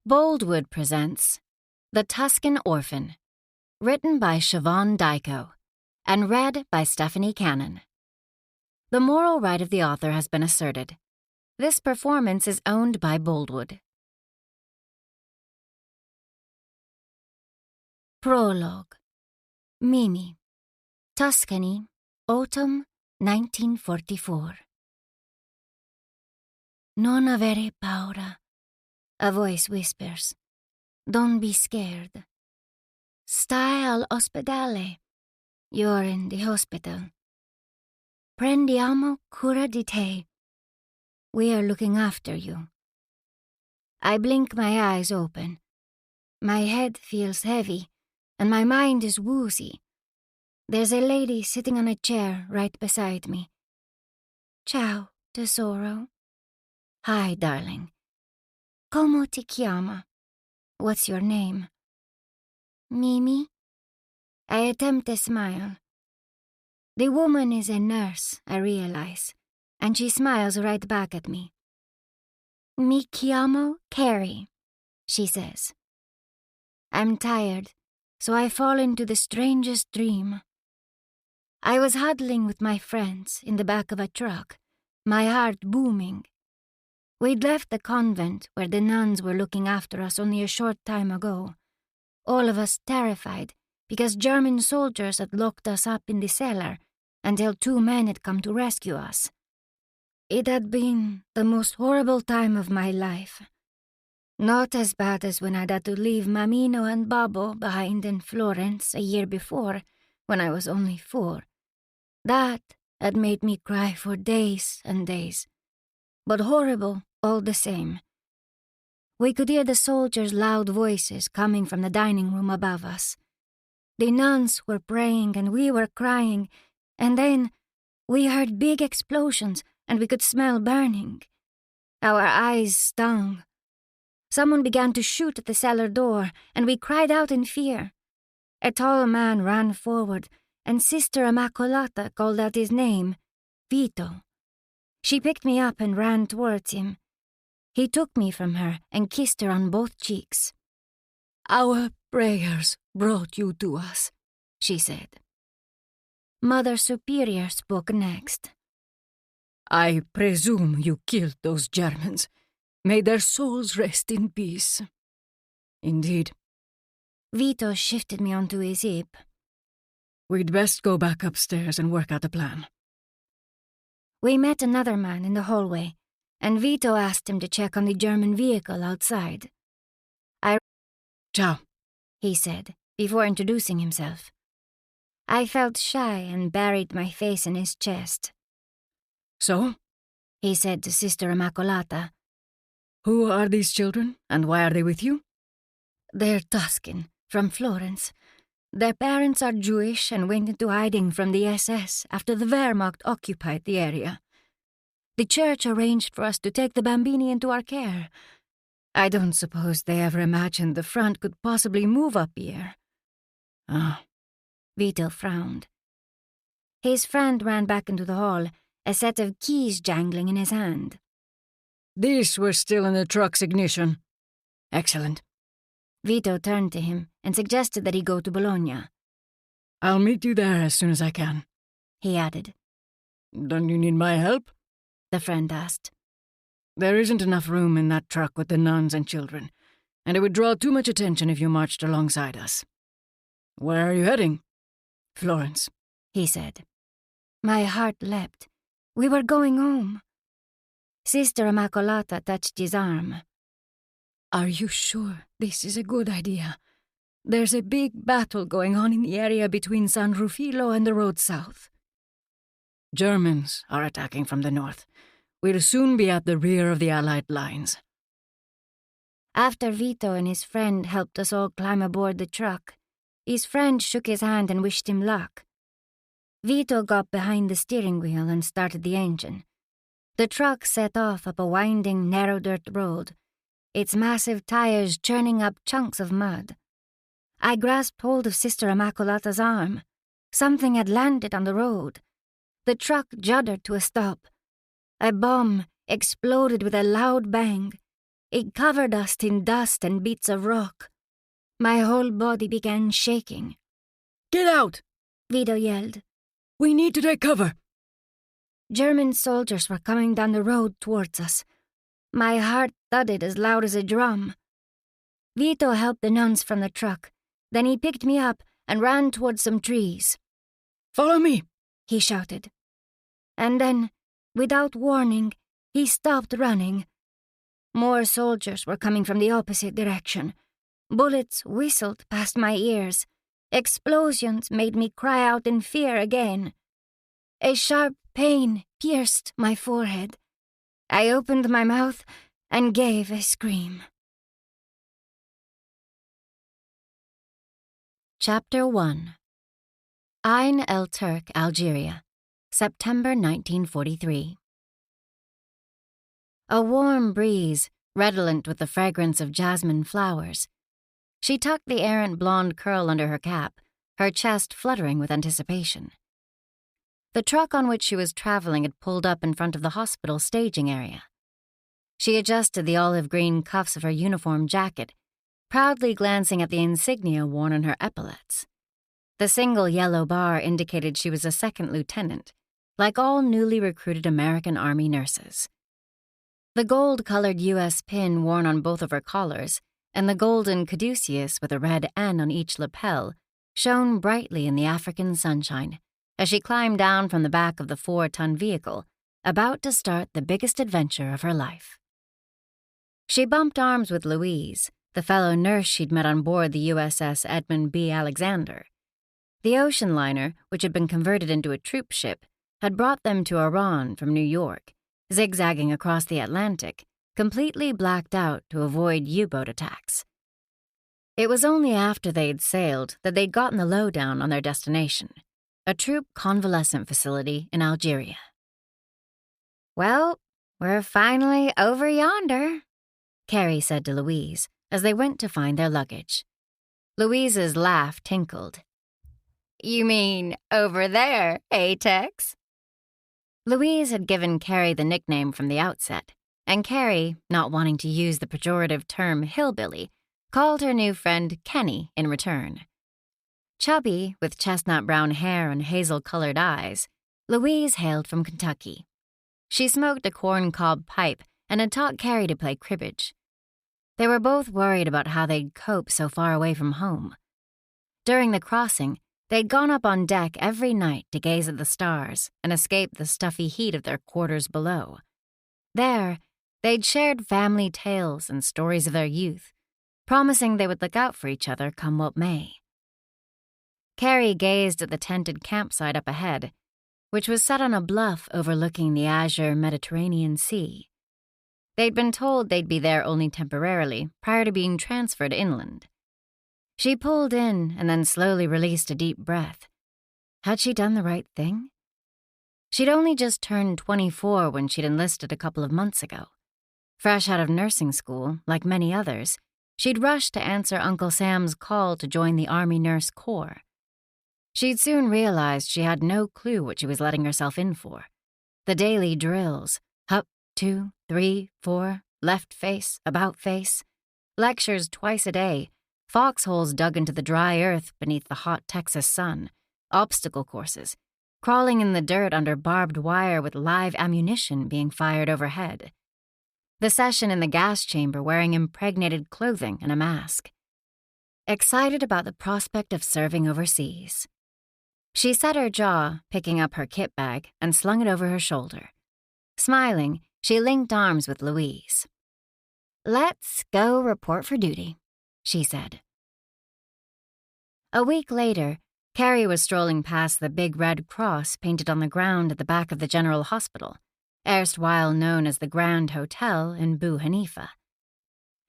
Boldwood presents The Tuscan Orphan, written by Siobhan Daiko and read by Stephanie Cannon. The moral right of the author has been asserted. This performance is owned by Boldwood. Prologue. Mimi. Tuscany, Autumn 1944. Non avere paura, a voice whispers. Don't be scared. Stai all'ospedale. You're in the hospital. Prendiamo cura di te. We are looking after you. I blink my eyes open. My head feels heavy, and my mind is woozy. There's a lady sitting on a chair right beside me. Ciao, tesoro. Hi, darling. Como ti chiama? What's your name? Mimi? I attempt a smile. The woman is a nurse, I realize, and she smiles right back at me. Mi chiamo Carrie, she says. I'm tired, so I fall into the strangest dream. I was huddling with my friends in the back of a truck, my heart booming. We'd left the convent where the nuns were looking after us only a short time ago, all of us terrified because German soldiers had locked us up in the cellar until 2 men had come to rescue us. It had been the most horrible time of my life. Not as bad as when I'd had to leave Mamino and Babbo behind in Florence a year before, when I was only 4. That had made me cry for days and days. But horrible all the same. We could hear the soldiers' loud voices coming from the dining room above us. The nuns were praying and we were crying, and then we heard big explosions and we could smell burning. Our eyes stung. Someone began to shoot at the cellar door, and we cried out in fear. A tall man ran forward, and Sister Immacolata called out his name, Vito. She picked me up and ran towards him. He took me from her and kissed her on both cheeks. Our prayers brought you to us, she said. Mother Superior spoke next. I presume you killed those Germans. May their souls rest in peace. Indeed. Vito shifted me onto his hip. We'd best go back upstairs and work out a plan. We met another man in the hallway, and Vito asked him to check on the German vehicle outside. Ciao, he said, before introducing himself. I felt shy and buried my face in his chest. So? He said to Sister Immacolata. Who are these children, and why are they with you? They're Tuscan, from Florence. Their parents are Jewish and went into hiding from the SS after the Wehrmacht occupied the area. The church arranged for us to take the bambini into our care. I don't suppose they ever imagined the front could possibly move up here. Ah, Vito frowned. His friend ran back into the hall, a set of keys jangling in his hand. These were still in the truck's ignition. Excellent. Vito turned to him and suggested that he go to Bologna. I'll meet you there as soon as I can, he added. Don't you need my help? The friend asked. There isn't enough room in that truck with the nuns and children, and it would draw too much attention if you marched alongside us. Where are you heading? Florence, he said. My heart leapt. We were going home. Sister Immacolata touched his arm. Are you sure this is a good idea? There's a big battle going on in the area between San Rufilo and the road south. Germans are attacking from the north. We'll soon be at the rear of the Allied lines. After Vito and his friend helped us all climb aboard the truck, his friend shook his hand and wished him luck. Vito got behind the steering wheel and started the engine. The truck set off up a winding, narrow dirt road, its massive tires churning up chunks of mud. I grasped hold of Sister Immacolata's arm. Something had landed on the road. The truck juddered to a stop. A bomb exploded with a loud bang. It covered us in dust and bits of rock. My whole body began shaking. "Get out!" Vito yelled. "We need to take cover." German soldiers were coming down the road towards us. My heart thudded as loud as a drum. Vito helped the nuns from the truck. Then he picked me up and ran towards some trees. "Follow me," he shouted. And then, without warning, he stopped running. More soldiers were coming from the opposite direction. Bullets whistled past my ears. Explosions made me cry out in fear again. A sharp pain pierced my forehead. I opened my mouth and gave a scream. Chapter 1. Ain el Turk, Algeria, September 1943. A warm breeze, redolent with the fragrance of jasmine flowers. She tucked the errant blonde curl under her cap, her chest fluttering with anticipation. The truck on which she was traveling had pulled up in front of the hospital staging area. She adjusted the olive green cuffs of her uniform jacket, proudly glancing at the insignia worn on her epaulets. The single yellow bar indicated she was a second lieutenant, like all newly recruited American Army nurses. The gold-colored U.S. pin worn on both of her collars and the golden caduceus with a red N on each lapel shone brightly in the African sunshine as she climbed down from the back of the 4-ton vehicle, about to start the biggest adventure of her life. She bumped arms with Louise, the fellow nurse she'd met on board the USS Edmund B. Alexander. The ocean liner, which had been converted into a troop ship, had brought them to Oran from New York, zigzagging across the Atlantic, completely blacked out to avoid U-boat attacks. It was only after they'd sailed that they'd gotten the lowdown on their destination, a troop convalescent facility in Algeria. "Well, we're finally over yonder," Carrie said to Louise as they went to find their luggage. Louise's laugh tinkled. "You mean over there, eh, Tex?" Louise had given Carrie the nickname from the outset, and Carrie, not wanting to use the pejorative term hillbilly, called her new friend Kenny in return. Chubby, with chestnut-brown hair and hazel-colored eyes, Louise hailed from Kentucky. She smoked a corn-cob pipe and had taught Carrie to play cribbage. They were both worried about how they'd cope so far away from home. During the crossing, they'd gone up on deck every night to gaze at the stars and escape the stuffy heat of their quarters below. There, they'd shared family tales and stories of their youth, promising they would look out for each other come what may. Carrie gazed at the tented campsite up ahead, which was set on a bluff overlooking the azure Mediterranean Sea. They'd been told they'd be there only temporarily prior to being transferred inland. She pulled in and then slowly released a deep breath. Had she done the right thing? She'd only just turned 24 when she'd enlisted a couple of months ago. Fresh out of nursing school, like many others, she'd rushed to answer Uncle Sam's call to join the Army Nurse Corps. She'd soon realized she had no clue what she was letting herself in for. The daily drills, up, 2, 3, 4, left face, about face, lectures twice a day, foxholes dug into the dry earth beneath the hot Texas sun, obstacle courses, crawling in the dirt under barbed wire with live ammunition being fired overhead. The session in the gas chamber wearing impregnated clothing and a mask. Excited about the prospect of serving overseas. She set her jaw, picking up her kit bag, and slung it over her shoulder. Smiling, she linked arms with Louise. "Let's go report for duty," she said. A week later, Carrie was strolling past the big red cross painted on the ground at the back of the General Hospital, erstwhile known as the Grand Hotel in Bu Hanifa.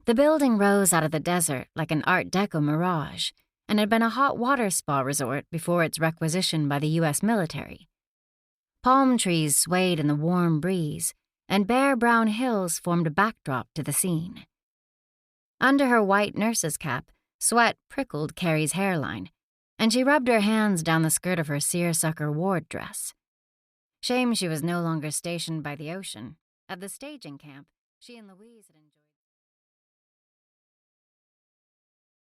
The building rose out of the desert like an Art Deco mirage and had been a hot water spa resort before its requisition by the U.S. military. Palm trees swayed in the warm breeze, and bare brown hills formed a backdrop to the scene. Under her white nurse's cap, sweat prickled Carrie's hairline, and she rubbed her hands down the skirt of her seersucker ward dress. Shame she was no longer stationed by the ocean. At the staging camp, she and Louise had enjoyed